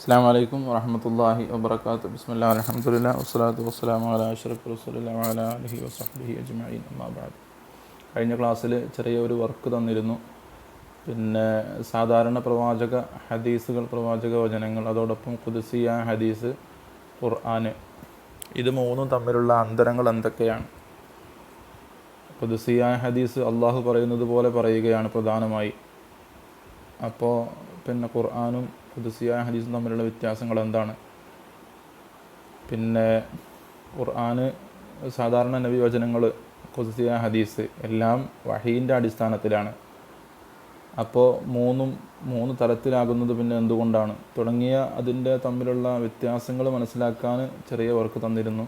അസ്സലാമു അലൈക്കും വറഹ്മത്തുള്ളാഹി വബറകാതുഹു. ബിസ്മില്ലാഹിർ അൽഹംദുലില്ലാഹി വസ്സലാത്തു വസ്സലാമു അലാ അഷ്റഫി റസൂലില്ലാഹി വഅലാ ആലിഹി വസഹ്ബിഹി അജ്മഈൻ. അമ്മാ ബഅദ്. കഴിഞ്ഞ ക്ലാസ്സിൽ ചെറിയൊരു വർക്ക് തന്നിരുന്നു. പിന്നെ സാധാരണ പ്രവാചക ഹദീസുകൾ, പ്രവാചക വചനങ്ങൾ, അതോടൊപ്പം ഖുദ്സിയ ഹദീസ്, ഖുർആൻ, ഇത് മൂന്നും തമ്മിലുള്ള അന്തരങ്ങൾ എന്തൊക്കെയാണ്? ഖുദ്സിയ ഹദീസ് അള്ളാഹു പറയുന്നത് പോലെ പറയുകയാണ് പ്രധാനമായി. അപ്പോൾ പിന്നെ ഖുർആനും ഖുദ്സിയ ഹദീസും തമ്മിലുള്ള വ്യത്യാസങ്ങൾ എന്താണ്? പിന്നെ ഖുർആന് സാധാരണ നബി വചനങ്ങൾ, ഖുദ്സിയ ഹദീസ് എല്ലാം വഹീൻ്റെ അടിസ്ഥാനത്തിലാണ്. അപ്പോൾ മൂന്ന് തരത്തിലാകുന്നത് പിന്നെ എന്തുകൊണ്ടാണ് തുടങ്ങിയ അതിൻ്റെ തമ്മിലുള്ള വ്യത്യാസങ്ങൾ മനസ്സിലാക്കാൻ ചെറിയ വർക്ക് തന്നിരുന്നു.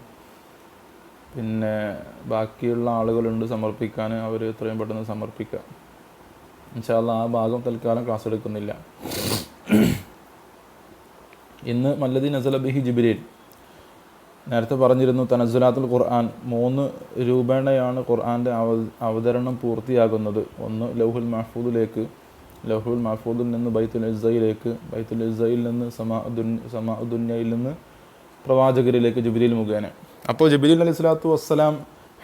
പിന്നെ ബാക്കിയുള്ള ആളുകളുണ്ട് സമർപ്പിക്കാൻ, അവർ എത്രയും പെട്ടെന്ന് സമർപ്പിക്കുക. ഇൻഷാ അല്ലാഹ് ആ ഭാഗം തൽക്കാലം ക്ലാസ് എടുക്കുന്നില്ല. ഇന്ന് മല്ലദി നസല ബിഹി ജിബ്രീൽ, നേരത്തെ പറഞ്ഞിരുന്നു തനസ്സുലാത്തുൽ ഖുർആൻ 3 രൂപേണയാണ് ഖുർആൻ്റെ അവതരണം പൂർത്തിയാകുന്നത്. ഒന്ന് ലൗഹുൽ മഹ്ഫൂദിൽ നിന്ന് ബൈത്തുൽ ഇസ്സയിലേക്ക്, ബൈത്തുൽ ഇസ്സയിൽ നിന്ന് സമാഉദ്ദുന്യയിൽ നിന്ന് പ്രവാചകരിലേക്ക് ജിബ്രീൽ മുഖേന. അപ്പോൾ ജിബ്രീൽ അലൈഹി സ്വലാത്തു വസ്സലാം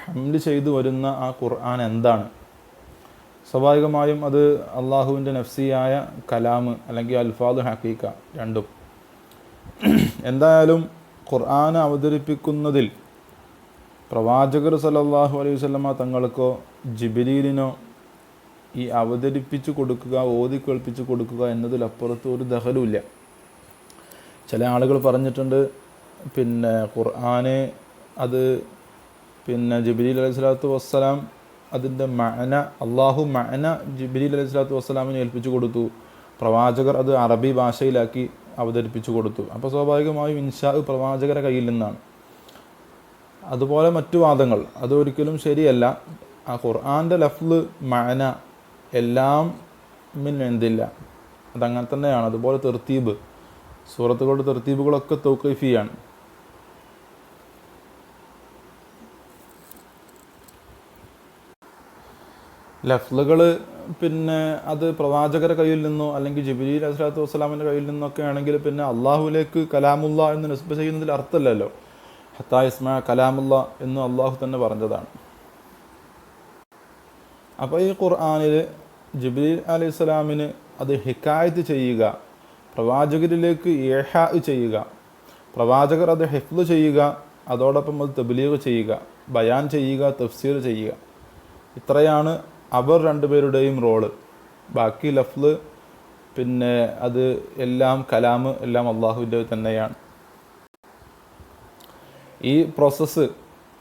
ഹംല് ചെയ്തു വരുന്ന ആ ഖുർആൻ എന്താണ്? സ്വാഭാവികമായും അത് അള്ളാഹുവിൻ്റെ നഫ്സിയായ കലാമ് അല്ലെങ്കിൽ അൽഫാദ് ഹഖീഖ രണ്ടും. എന്തായാലും ഖുർആൻ അവതരിപ്പിക്കുന്നതിൽ പ്രവാചകർ സല്ലല്ലാഹു അലൈഹി വസല്ലമ തങ്ങൾക്കോ ജിബ്രീലിനോ ഈ അവതരിപ്പിച്ചു കൊടുക്കുക, ഓതി കേൾപ്പിച്ചു കൊടുക്കുക എന്നതിലപ്പുറത്ത് ഒരു ദഖലുമില്ല. ചില ആളുകൾ പറഞ്ഞിട്ടുണ്ട് പിന്നെ ഖുർആന് അത് പിന്നെ ജിബ്രീൽ അലൈഹി സ്വലാത്തു വസ്സലാം അതിൻ്റെ മഅന, അള്ളാഹു മഅന ജിബ്രീൽ അലൈഹി സ്വലാത്തു വസ്സലാമിനെ ഏൽപ്പിച്ചു കൊടുത്തു, പ്രവാചകർ അത് അറബി ഭാഷയിലാക്കി അവതരിപ്പിച്ചു കൊടുത്തു. അപ്പോൾ സ്വാഭാവികമായും ഇൻഷാ പ്രവാചകരുടെ കയ്യിൽ നിന്നാണ്. അതുപോലെ മറ്റു വാദങ്ങൾ അതൊരിക്കലും ശരിയല്ല. ആ ഖുർആൻ്റെ ലഫ്ള് മഅന എല്ലാം എന്തില്ല, അതങ്ങനെ തന്നെയാണ്. അതുപോലെ തെർത്തീബ്, സൂറത്തുകളുടെ തെർത്തീബുകളൊക്കെ തൗഖീഫിയാണ്. ലഫ്ലുകൾ പിന്നെ അത് പ്രവാചകരുടെ കയ്യിൽ നിന്നോ അല്ലെങ്കിൽ ജിബ്രീൽ അലൈഹി സ്വലാത്തു വസ്സലാമിൻ്റെ കയ്യിൽ നിന്നൊക്കെ ആണെങ്കിൽ പിന്നെ അള്ളാഹുലേക്ക് കലാമുള്ള എന്ന് നിസ്ബ ചെയ്യുന്നതിൽ അർത്ഥമല്ലല്ലോ. ഹത്താ ഇസ്മാ കലാമുള്ള എന്ന് അള്ളാഹു തന്നെ പറഞ്ഞതാണ്. അപ്പോൾ ഈ ഖുർആനിൽ ജിബ്രീൽ അലൈഹി സ്വലാമിന് അത് ഹിക്കായത്ത് ചെയ്യുക, പ്രവാചകരിലേക്ക് ഇഹാ ചെയ്യുക, പ്രവാചകർ അത് ഹിഫ്ള് ചെയ്യുക, അതോടൊപ്പം അത് തബ്ലീഗ് ചെയ്യുക, ബയാൻ ചെയ്യുക, തഫ്സീർ ചെയ്യുക, ഇത്രയാണ് അവർ രണ്ടുപേരുടെയും റോള്. ബാക്കി ലഫ്ള് പിന്നെ അത് എല്ലാം കലാമ് എല്ലാം അള്ളാഹുവിൻ്റെ തന്നെയാണ്. ഈ പ്രോസസ്സ്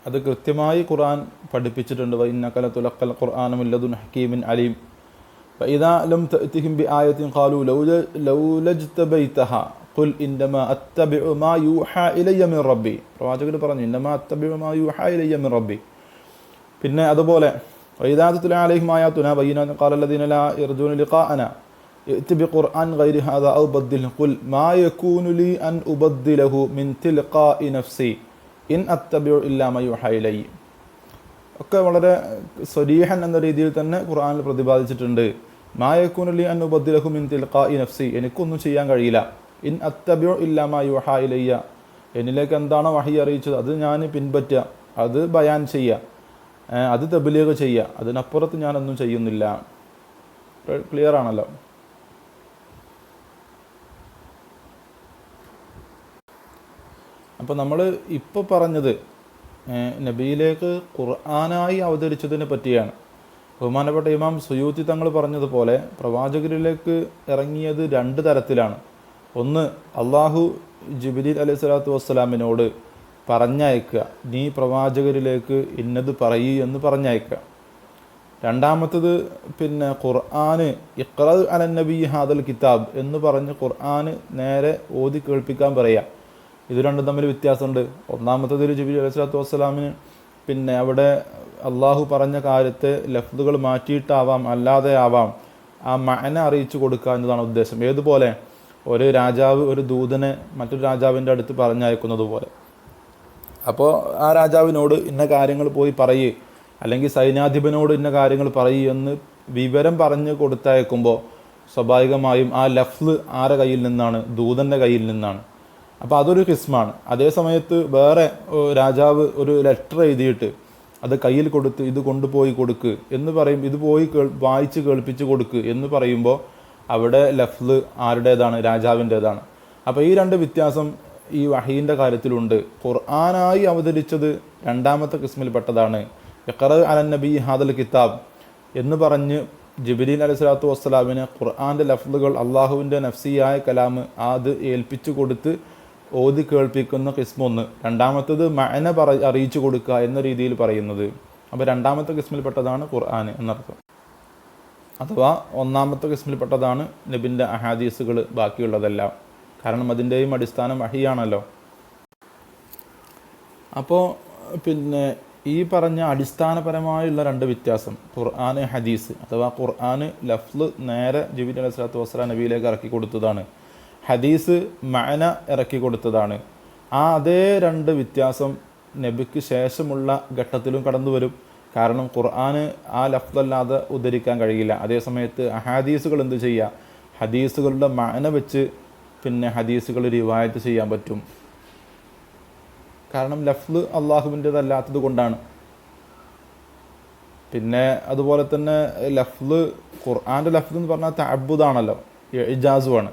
അത് കൃത്യമായി ഖുർആൻ പഠിപ്പിച്ചിട്ടുണ്ട്. വഇന്നക ലതുലഖൽ ഖുർആന മിൻ ലദുൻ ഹകീമിൻ അലീം ഫഇദാ ലം തഅതിഹിം ബിആയത്തിൻ ഖാലൂ ലൗലജ്തബൈതഹാ ഖുൽ ഇന്നമാ അത്തബിഉ മാ യൂഹാ ഇലയ്യ മിൻ റബ്ബി. പ്രവാചകർ പറഞ്ഞു ഇന്നമാ അത്തബിഉ മാ യൂഹാ ഇലയ്യ മിൻ റബ്ബി. പിന്നെ അതുപോലെ وإذا تتلى عليهم آياتنا بينات قال الذين لا يرجون لقاءنا ائت بقرآن غير هذا أو بدله قل ما يكون لي أن أبدله من تلقاء نفسي إن أتبع إلا ما يوحى إلي. ഒക്കെ വളരെ സ്വരീഹൻ എന്ന രീതിയിൽ തന്നെ ഖുർആനിൽ പ്രതിപാദിച്ചിട്ടുണ്ട്. മാ യകൂനു ലി അൻ ഉബദ്ദിലഹു മിൻ തിൽഖാഇ നഫ്സി, എനിക്കൊന്നും ചെയ്യാൻ കഴിയില്ല. ഇൻ അത്തബിഉ ഇല്ലാ മാ യൂഹാ ഇലയ്യ, എന്നിലേക്ക് എന്താണോ വഹി അറിയിച്ചത് അത് ഞാൻ പിൻപറ്റുക, അത് ബയാൻ ചെയ്യുക, അത് തബ്ലീഗ് ചെയ്യുക, അതിനപ്പുറത്ത് ഞാനൊന്നും ചെയ്യുന്നില്ല. ക്ലിയർ ആണല്ലോ. അപ്പോൾ നമ്മൾ ഇപ്പോൾ പറഞ്ഞത് നബിയിലേക്ക് ഖുർആനായി അവതരിച്ചതിനെ പറ്റിയാണ്. ബഹുമാനപ്പെട്ട ഇമാം സുയൂത്തി തങ്ങൾ പറഞ്ഞതുപോലെ പ്രവാചകരിലേക്ക് ഇറങ്ങിയത് 2 തരത്തിലാണ്. ഒന്ന്, അള്ളാഹു ജിബ്രീൽ അലൈഹി സ്വലാത്തു വസ്സലാമിനോട് പറഞ്ഞയക്കുക, നീ പ്രവാചകരിലേക്ക് ഇന്നത് പറയൂ എന്ന് പറഞ്ഞയക്കുക. രണ്ടാമത്തത് പിന്നെ ഖുർആന് ഇഖ്റ അലൻ നബി ഹാദൽ കിതാബ് എന്ന് പറഞ്ഞ് ഖുർആന് നേരെ ഓതി കേൾപ്പിക്കാൻ പറയുക. ഇത് രണ്ടും തമ്മിൽ വ്യത്യാസമുണ്ട്. ഒന്നാമത്തതിൽ ജിബ്രീൽ അലൈഹി സ്വലാത്തു വസ്സലാമിന് പിന്നെ അവിടെ അള്ളാഹു പറഞ്ഞ കാര്യത്തെ ലഫ്ദുകൾ മാറ്റിയിട്ടാവാം, അല്ലാതെ ആവാം, ആ മഅന അറിയിച്ചു കൊടുക്കുക എന്നതാണ് ഉദ്ദേശം. ഏതുപോലെ ഒരു രാജാവ് ഒരു ദൂതനെ മറ്റൊരു രാജാവിൻ്റെ അടുത്ത് പറഞ്ഞയക്കുന്നത് പോലെ. അപ്പോൾ ആ രാജാവിനോട് ഇന്ന കാര്യങ്ങൾ പോയി പറയേ, അല്ലെങ്കിൽ സൈന്യാധിപനോട് ഇന്ന കാര്യങ്ങൾ പറയൂ എന്ന് വിവരം പറഞ്ഞ് കൊടുത്തയക്കുമ്പോൾ സ്വാഭാവികമായും ആ ലഫ്ല് ആരെ കയ്യിൽ നിന്നാണ്? ദൂതൻ്റെ കയ്യിൽ നിന്നാണ്. അപ്പോൾ അതൊരു കിസ്മാണ്. അതേ സമയത്ത് വേറെ രാജാവ് ഒരു ലെറ്റർ എഴുതിയിട്ട് അത് കയ്യിൽ കൊടുത്ത് ഇത് കൊണ്ടുപോയി കൊടുക്ക് എന്ന് പറയും, ഇത് പോയി വായിച്ച് കേൾപ്പിച്ച് കൊടുക്ക് എന്ന് പറയുമ്പോൾ അവിടെ ലഫ്ല് ആരുടേതാണ്? രാജാവിൻ്റേതാണ്. അപ്പോൾ ഈ രണ്ട് വ്യത്യാസം ഈ വഹീൻ്റെ കാര്യത്തിലുണ്ട്. ഖുർആനായി അവതരിച്ചത് രണ്ടാമത്തെ കിസ്മിൽപ്പെട്ടതാണ്. ഇഖ്റ അലൻ നബി ഹാദൽ കിതാബ് എന്ന് പറഞ്ഞ് ജിബ്രീൽ അലൈഹി സ്വലാത്തു വസ്സലാമിന് ഖുർആൻ്റെ ലഫ്ലുകൾ അള്ളാഹുവിൻ്റെ നഫ്സിയായ കലാമ് അത് ഏൽപ്പിച്ചു കൊടുത്ത് ഓതി കേൾപ്പിക്കുന്ന കിസ്മൊന്ന്. രണ്ടാമത്തത് മഅന അറിയിച്ചു കൊടുക്കുക എന്ന രീതിയിൽ പറയുന്നത്. അപ്പോൾ രണ്ടാമത്തെ കിസ്മിൽപ്പെട്ടതാണ് ഖുർആൻ എന്നർത്ഥം. അഥവാ ഒന്നാമത്തെ കിസ്മിൽപ്പെട്ടതാണ് നബിൻ്റെ അഹാദീസുകൾ ബാക്കിയുള്ളതെല്ലാം. കാരണം അതിൻ്റെയും അടിസ്ഥാനം വഹിയാണല്ലോ. അപ്പോൾ പിന്നെ ഈ പറഞ്ഞ അടിസ്ഥാനപരമായുള്ള രണ്ട് വ്യത്യാസം, ഖുർആൻ ഹദീസ്, അഥവാ ഖുർആൻ ലഫ്ല് നേരെ ജിബ്രീൽ അലൈഹി സ്വലാത്തു വസ്സലാം നബിയിലേക്ക് ഇറക്കി കൊടുത്തതാണ്, ഹദീസ് മഅന ഇറക്കി കൊടുത്തതാണ്. അതേ രണ്ട് വ്യത്യാസം നബിക്ക് ശേഷമുള്ള ഘട്ടത്തിലും കടന്നു വരും. കാരണം ഖുർആന് ആ ലഫ്ലല്ലാതെ ഉദ്ധരിക്കാൻ കഴിയില്ല. അതേസമയത്ത് ഹദീസുകൾ എന്ത് ചെയ്യുക? ഹദീസുകളുടെ മഅന വെച്ച് പിന്നെ ഹദീസുകൾ റിവായത്ത് ചെയ്യാൻ പറ്റും. കാരണം ലഫ്ല് അള്ളാഹുവിൻ്റെതല്ലാത്തത് കൊണ്ടാണ്. പിന്നെ അതുപോലെ തന്നെ ലഫ്ല്, ഖുർആൻ്റെ ലഫ്ല് എന്ന് പറഞ്ഞാൽ തഅബ്ബുദാണല്ലോ, ഇജാസുമാണ്.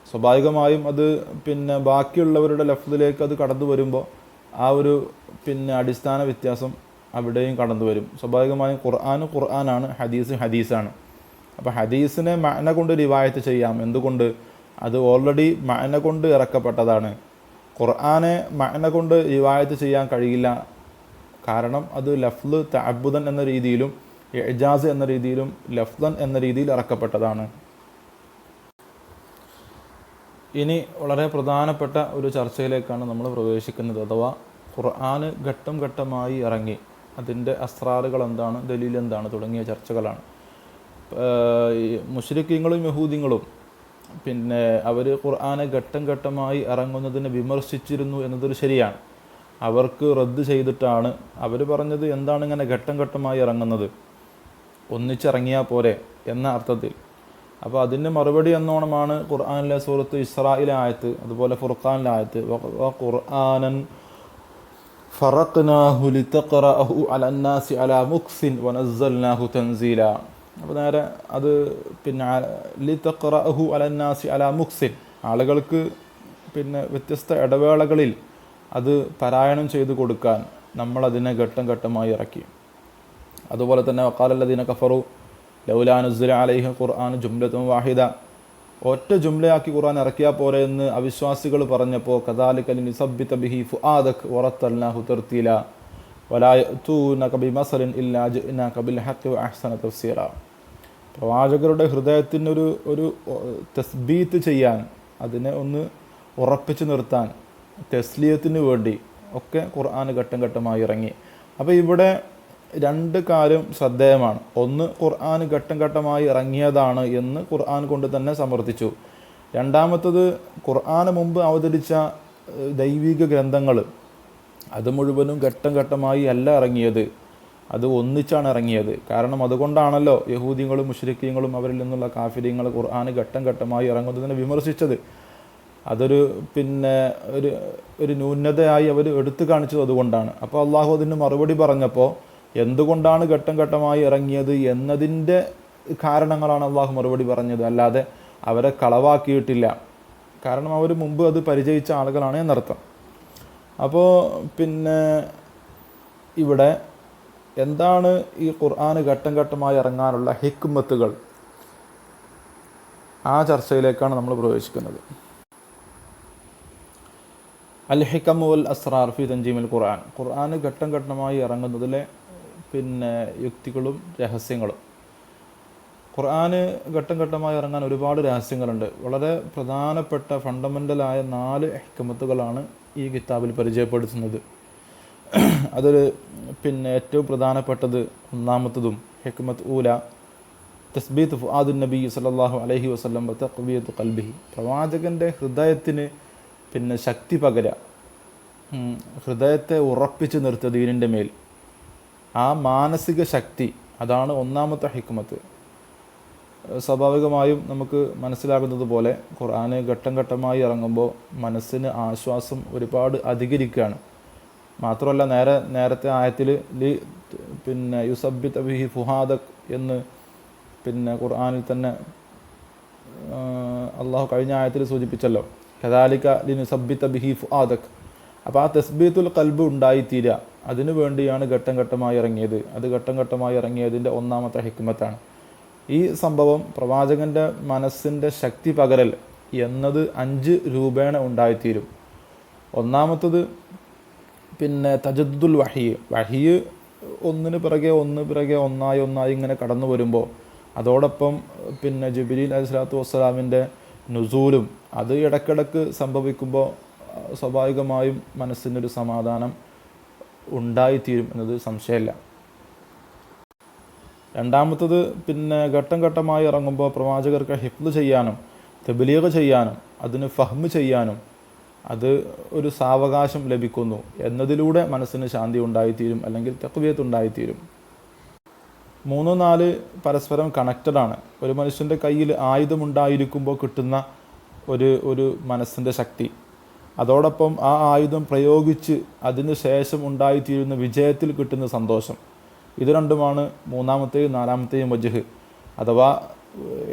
സ്വാഭാവികമായും അത് പിന്നെ ബാക്കിയുള്ളവരുടെ ലഫ്ലിലേക്ക് അത് കടന്നു വരുമ്പോൾ ആ ഒരു പിന്നെ അടിസ്ഥാന വ്യത്യാസം അവിടെയും കടന്നു വരും. സ്വാഭാവികമായും ഖുർആനാണ്, ഹദീസ് ഹദീസാണ്. അപ്പോൾ ഹദീസിനെ മഅന കൊണ്ട് റിവായത്ത് ചെയ്യാം. എന്തുകൊണ്ട്? അത് ഓൾറെഡി മഅന കൊണ്ട് ഇറക്കപ്പെട്ടതാണ്. ഖുർആനെ മഅന കൊണ്ട് റിവായത്ത് ചെയ്യാൻ കഴിയില്ല. കാരണം അത് ലഫ്ല് തഅബ്ബുദൻ എന്ന രീതിയിലും ഇജാസ് എന്ന രീതിയിലും ലഫ്ലൻ എന്ന രീതിയിൽ ഇറക്കപ്പെട്ടതാണ്. ഇനി വളരെ പ്രധാനപ്പെട്ട ഒരു ചർച്ചയിലേക്കാണ് നമ്മൾ പ്രവേശിക്കുന്നത്. അഥവാ ഖുർആൻ ഘട്ടം ഘട്ടമായി ഇറങ്ങി, അതിൻ്റെ അസ്റാറുകൾ എന്താണ്, ദലീൽ എന്താണ് തുടങ്ങിയ ചർച്ചകളാണ്. മുശ്രിക്കീങ്ങളും യഹൂദികളും പിന്നെ അവർ ഖുർആനെ ഘട്ടം ഘട്ടമായി ഇറങ്ങുന്നതിനെ വിമർശിച്ചിരുന്നു എന്നതൊരു ശരിയാണ്. അവർക്ക് റദ്ദ് ചെയ്തിട്ടാണ് അവർ പറഞ്ഞത്, എന്താണ് ഇങ്ങനെ ഘട്ടം ഘട്ടമായി ഇറങ്ങുന്നത്, ഒന്നിച്ചിറങ്ങിയാൽ പോരെ എന്ന അർത്ഥത്തിൽ. അപ്പോൾ അതിൻ്റെ മറുപടി എന്നോണമാണ് ഖുർആനിലെ സൂറത്ത് ഇസ്രായിലെ ആയത്ത്, അതുപോലെ ഫുർഖാനിലെ ആയത്ത്, ഖുർആനൻ ഫറഖ്നാഹു ലിതഖറഅഹു അലന്നാസി അലാ മുക്സിൻ വനസ്സൽനാഹു തൻസീല. അപ്പോൾ നേരെ അത് പിന്നെ ലിതഖറഅഹു അലന്നാസി അലാ മുക്സിൻ, ആളുകൾക്ക് പിന്നെ വ്യത്യസ്ത ഇടവേളകളിൽ അത് പാരായണം ചെയ്തു കൊടുക്കാൻ നമ്മളതിനെ ഘട്ടം ഘട്ടമായി ഇറക്കി. അതുപോലെ തന്നെ വഖാലല്ലദീന കഫറു ലൗലാ നുസ്സില അലൈഹി ഖുർആൻ ജുംലത്തുൻ വാഹിദ, ഒറ്റ ജുംലയാക്കി ഖുർആൻ ഇറക്കിയാൽ പോരെ എന്ന് അവിശ്വാസികൾ പറഞ്ഞപ്പോൾ കദാലിക ലിനുസബ്ബിത ബിഹി ഫുആദക വറത്തൽനാഹു തർത്തീല വലാ യഅതൂനക ബിമസലിൻ ഇല്ലാ ജിഅനാക ബിൽ ഹഖ് വഅഹ്സന തഫ്സീറ. പ്രവാചകരുടെ ഹൃദയത്തിനൊരു ഒരു തസ്ബീത്ത് ചെയ്യാൻ, അതിനെ ഒന്ന് ഉറപ്പിച്ചു നിർത്താൻ, തസ്ലിയത്തിന് വേണ്ടി ഒക്കെ ഖുർആൻ ഘട്ടം ഘട്ടമായി ഇറങ്ങി. അപ്പോൾ ഇവിടെ രണ്ട് കാര്യം ശ്രദ്ധേയമാണ്. ഒന്ന്, ഖുർആൻ ഘട്ടം ഘട്ടമായി ഇറങ്ങിയതാണ് എന്ന് ഖുർആൻ കൊണ്ട് തന്നെ സമർത്ഥിച്ചു. രണ്ടാമത്തത്, ഖുർആന് മുമ്പ് അവതരിച്ച ദൈവിക ഗ്രന്ഥങ്ങൾ അത് മുഴുവനും ഘട്ടം ഘട്ടമായി അല്ല ഇറങ്ങിയത്, അത് ഒന്നിച്ചാണ് ഇറങ്ങിയത്. കാരണം അതുകൊണ്ടാണല്ലോ യഹൂദികളും മുശ്രിക്കീങ്ങളും അവരിൽ നിന്നുള്ള കാഫിര്യങ്ങൾ ഖുർആൻ ഘട്ടം ഘട്ടമായി ഇറങ്ങുന്നതിനെ വിമർശിച്ചത്. അതൊരു പിന്നെ ഒരു ന്യൂനതയായി അവർ എടുത്തു കാണിച്ചത് അതുകൊണ്ടാണ്. അപ്പോൾ അള്ളാഹു അതിന് മറുപടി പറഞ്ഞപ്പോൾ എന്തുകൊണ്ടാണ് ഘട്ടം ഘട്ടമായി ഇറങ്ങിയത് എന്നതിൻ്റെ കാരണങ്ങളാണ് അള്ളാഹു മറുപടി പറഞ്ഞത്, അല്ലാതെ അവരെ കളവാക്കിയിട്ടില്ല. കാരണം അവർ മുമ്പ് അത് പരിചയിച്ച ആളുകളാണ് എന്നർത്ഥം. അപ്പോൾ പിന്നെ ഇവിടെ എന്താണ് ഈ ഖുർആൻ ഘട്ടം ഘട്ടമായി ഇറങ്ങാനുള്ള ഹിക്മത്തുകൾ, ആ ചർച്ചയിലേക്കാണ് നമ്മൾ പ്രവേശിക്കുന്നത്. അൽ ഹിക്മു വൽ അസ്റാർ ഫി തൻജീമിൽ ഖുർആൻ, ഖുർആൻ ഘട്ടം ഘട്ടമായി ഇറങ്ങുന്നതിലെ പിന്നെ യുക്തികളും രഹസ്യങ്ങളും. ഖുർആന് ഘട്ടം ഘട്ടമായി ഇറങ്ങാൻ ഒരുപാട് രഹസ്യങ്ങളുണ്ട്. വളരെ പ്രധാനപ്പെട്ട ഫണ്ടമെൻ്റലായ 4 ഹിക്മത്തുകളാണ് ഈ കിതാബിൽ പരിചയപ്പെടുത്തുന്നത്. അതിൽ പിന്നെ ഏറ്റവും പ്രധാനപ്പെട്ടത്, ഒന്നാമത്തതും ഹിക്മത്ത് ഊല, തസ്ബീത്ത് ഫുആദുൻ നബി സല്ലല്ലാഹു അലൈഹി വസല്ലം വതഖ്വിയത്തു ഖൽബിഹി, പ്രവാചകൻ്റെ ഹൃദയത്തിന് പിന്നെ ശക്തി പകര, ഹൃദയത്തെ ഉറപ്പിച്ച് നിർത്തുക ദീനിൻ്റെ മേൽ, ആ മാനസിക ശക്തി, അതാണ് ഒന്നാമത്തെ ഹിക്മത്ത്. സ്വാഭാവികമായും നമുക്ക് മനസ്സിലാകുന്നത് പോലെ ഖുർആന് ഘട്ടം ഘട്ടമായി ഇറങ്ങുമ്പോൾ മനസ്സിന് ആശ്വാസം ഒരുപാട് അധികരിക്കുകയാണ്. മാത്രമല്ല നേരത്തെ ആയത്തിൽ പിന്നെ യുസബ്ബിത ബിഹി ഫുഹാദക് എന്ന് ഖുർആനിൽ തന്നെ അള്ളാഹു കഴിഞ്ഞ ആയത്തിൽ സൂചിപ്പിച്ചല്ലോ, കദാലിക ലിനുസബ്ബിത ബിഹി ഫുആദക്. അപ്പോൾ ആ തസ്ബീത്തുൽ ഖൽബ് ഉണ്ടായിത്തീരുക, അതിനു വേണ്ടിയാണ് ഘട്ടം ഘട്ടമായി ഇറങ്ങിയത്. അത് ഘട്ടം ഘട്ടമായി ഇറങ്ങിയതിൻ്റെ ഒന്നാമത്തെ ഹിക്മത്താണ്. ഈ സംഭവം പ്രവാചകൻ്റെ മനസ്സിൻ്റെ ശക്തി പകരൽ എന്നത് 5 രൂപേണ ഉണ്ടായിത്തീരും. ഒന്നാമത്തത് തജദ്ദുൽ വഹി ഒന്നിന് പിറകെ ഒന്നായി ഇങ്ങനെ കടന്നു വരുമ്പോൾ അതോടൊപ്പം ജിബ്രീൽ അലൈഹിസ്സലാത്തു വസ്സലാമിൻ്റെ നുസൂലും അത് ഇടയ്ക്കിടയ്ക്ക് സംഭവിക്കുമ്പോൾ സ്വാഭാവികമായും മനസ്സിനൊരു സമാധാനം ഉണ്ടായിത്തീരും എന്നത് സംശയമില്ല. രണ്ടാമത്തത് ഘട്ടം ഘട്ടമായി ഇറങ്ങുമ്പോൾ പ്രവാചകർക്ക് ഹിഫ്ള് ചെയ്യാനും തബ്ലീഗ് ചെയ്യാനും അതിന് ഫഹ്മ് ചെയ്യാനും അത് ഒരു സാവകാശം ലഭിക്കുന്നു എന്നതിലൂടെ മനസ്സിന് ശാന്തി ഉണ്ടായിത്തീരും, അല്ലെങ്കിൽ തഖ്വിയത്ത് ഉണ്ടായിത്തീരും. 3, 4 പരസ്പരം കണക്റ്റഡാണ്. ഒരു മനുഷ്യൻ്റെ കയ്യിൽ ആയുധമുണ്ടായിരിക്കുമ്പോൾ കിട്ടുന്ന ഒരു മനസ്സിൻ്റെ ശക്തി, അതോടൊപ്പം ആ ആയുധം പ്രയോഗിച്ച് അതിന് ശേഷം ഉണ്ടായിത്തീരുന്ന വിജയത്തിൽ കിട്ടുന്ന സന്തോഷം, ഇത് രണ്ടുമാണ് മൂന്നാമത്തെയും നാലാമത്തെയും വജ്ഹ് അഥവാ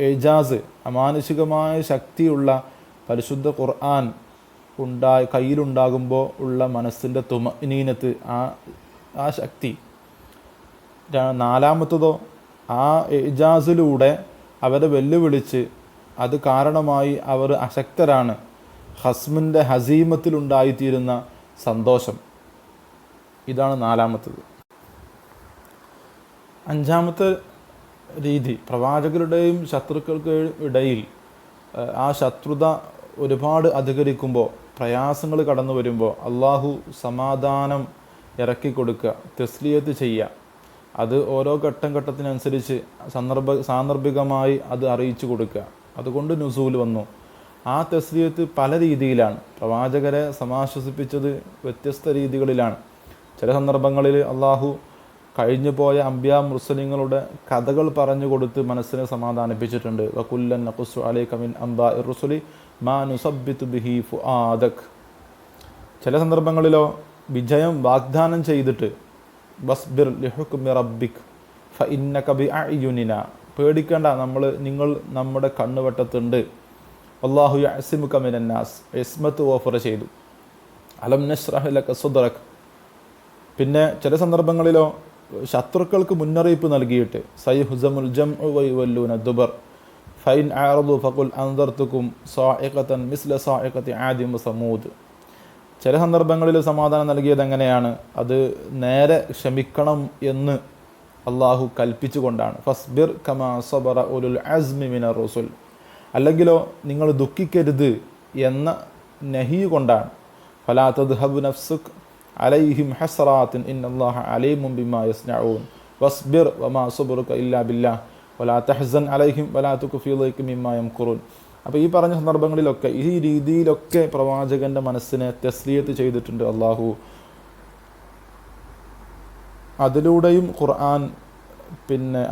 ഏജാസ്. അമാനുഷികമായ ശക്തിയുള്ള പരിശുദ്ധ ഖുർആൻ കയ്യിലുണ്ടാകുമ്പോൾ ഉള്ള മനസ്സിൻ്റെ തുമനീനത്ത്, ആ ശക്തി. നാലാമത്തതോ ആ ഏജാസിലൂടെ അവരെ വെല്ലുവിളിച്ച് അത് കാരണമായി അവർ അശക്തരാണ്, ഹസ്മിൻ്റെ ഹസീമത്തിലുണ്ടായിത്തീരുന്ന സന്തോഷം. ഇതാണ് നാലാമത്തത്. അഞ്ചാമത്തെ രീതി, പ്രവാചകരുടെയും ശത്രുക്കൾക്ക് ഇടയിൽ ആ ശത്രുത ഒരുപാട് അധികരിക്കുമ്പോൾ, പ്രയാസങ്ങൾ കടന്നു വരുമ്പോൾ അള്ളാഹു സമാധാനം ഇറക്കി കൊടുക്കുക, തസ്ലിയത്ത് ചെയ്യുക. അത് ഓരോ ഘട്ടത്തിനനുസരിച്ച് സാന്ദർഭികമായി അത് അറിയിച്ചു കൊടുക്കുക. അതുകൊണ്ട് നുസൂൽ വന്നു. ആ തസ്ലിയത്ത് പല രീതിയിലാണ്. പ്രവാചകരെ സമാശ്വസിപ്പിച്ചത് വ്യത്യസ്ത രീതികളിലാണ്. ചില സന്ദർഭങ്ങളിൽ അള്ളാഹു കഴിഞ്ഞു പോയ അംബിയാ മുർസലിങ്ങളുടെ കഥകൾ പറഞ്ഞു കൊടുത്ത് മനസ്സിനെ സമാധാനിപ്പിച്ചിട്ടുണ്ട്. വകുല്ലൻ നഖുസ്സു അലൈക മിൻ അംബാഇർ റുസുലി മാ നുസബ്ബിതു ബിഹി ഫുആദക്. ചില സന്ദർഭങ്ങളിലോ വിജയം വാഗ്ദാനം ചെയ്തിട്ട് വസ്ബിർ ലിഹുക്മി റബ്ബിക് ഫഇന്നക ബിഅയുനിന, പേടിക്കേണ്ട, നിങ്ങൾ നമ്മുടെ കണ്ണുവട്ടത്തുണ്ട്. അല്ലാഹു യഅസിമുക മിനന്നാസ്, ഇസ്മത്ത് ഓഫർ ചെയ്തു. അലം നശ്റഹ് ലക സദ്റക്. പിന്നെ ചില സന്ദർഭങ്ങളിലോ ശത്രുക്കൾക്ക് മുന്നറിയിപ്പ് നൽകിയിട്ട് സയ്ഹുസമുൽ ജംഉ വയുവല്ലൂന ദുബർ ഫൈൻ അഅറദു ഫഖുൽ അൻദർതുകും സാഇഖതൻ മിസ്ല സാഇഖതി ആദിം വസമൂദ്. ചില സന്ദർഭങ്ങളിൽ സമാധാനം നൽകിയത് എങ്ങനെയാണ്? അത് നേരെ ക്ഷമിക്കണം എന്ന് അള്ളാഹു കൽപ്പിച്ചുകൊണ്ടാണ്. ഫസ്ബിർ കമാ സബറ ഉലുൽ അസ്മി മിനർ റുസുൽ. അല്ലെങ്കിലോ നിങ്ങൾ ദുഃഖിക്കരുത് എന്ന നഹി കൊണ്ടാണ്. ഫലാ തദ്ഹബു നഫ്സുക് അലൈഹിം ഹസ്റാത്തിൻ ഇന്നല്ലാഹ അലീമും ബിമാ യസ്നഊൻ വസ്ബിർ വമാ സബ്റുക ഇല്ലാ ബില്ലാഹ് വലാ തഹ്സൻ അലൈഹിം വലാ തുകു ഫീ ദൈഖിൻ മിമ്മാ യംകുറൂൻ. അപ്പോൾ ഈ പറഞ്ഞ സന്ദർഭങ്ങളിലൊക്കെ ഈ രീതിയിലൊക്കെ പ്രവാചകൻ്റെ മനസ്സിനെ തസ്ലിയത്ത് ചെയ്തിട്ടുണ്ട് അള്ളാഹു. അതിലൂടെയും ഖുർആൻ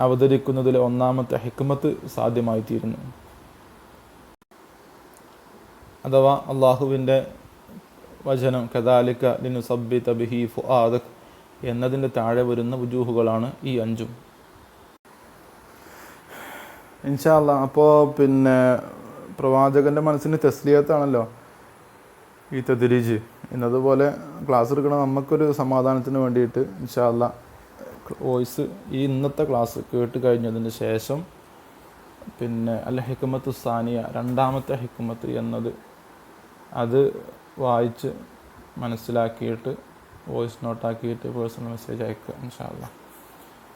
അവതരിക്കുന്നതിൽ ഒന്നാമത്തെ ഹിക്മത്ത് സാധ്യമായിത്തീരുന്നു. അഥവാ അള്ളാഹുവിൻ്റെ വചനം കദാലിക ലിനുസബ്ബിത ബിഹി ഫുആദക് എന്നതിൻ്റെ താഴെ വരുന്ന വുജൂഹുകളാണ് ഈ 5ഉം. ഇൻഷാ അല്ലാഹ്. അപ്പോൾ പ്രവാചകൻ്റെ മനസ്സിന് തസ്ലിയത്താണല്ലോ ഈ തദ്രീജ്. എന്നതുപോലെ ക്ലാസ് എടുക്കണ നമുക്കൊരു സമാധാനത്തിന് വേണ്ടിയിട്ട് ഇൻഷാ അല്ലാഹ് വോയിസ് ഈ ഇന്നത്തെ ക്ലാസ് കേട്ട് കഴിഞ്ഞതിന് ശേഷം അൽ ഹിക്മത്തു സാനിയ, രണ്ടാമത്തെ ഹിക്മത്ത് എന്നത് അത് വായിച്ച് മനസ്സിലാക്കിയിട്ട് വോയിസ് നോട്ടാക്കിയിട്ട് പേഴ്സണൽ മെസ്സേജ് അയക്കുക ഇൻഷാ അല്ലാഹ്.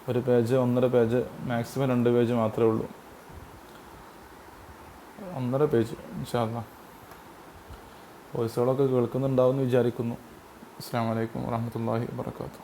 1 പേജ് 1.5 പേജ്, മാക്സിമം 2 പേജ് മാത്രമേ ഉള്ളൂ. 1.5 പേജ് ഇൻഷാ അല്ലാഹ്. വോയിസുകളൊക്കെ കേൾക്കുന്നുണ്ടാവുമെന്ന് വിചാരിക്കുന്നു. അസ്സലാമു അലൈക്കും വറഹ്മത്തുള്ളാഹി വബറകാതുഹു.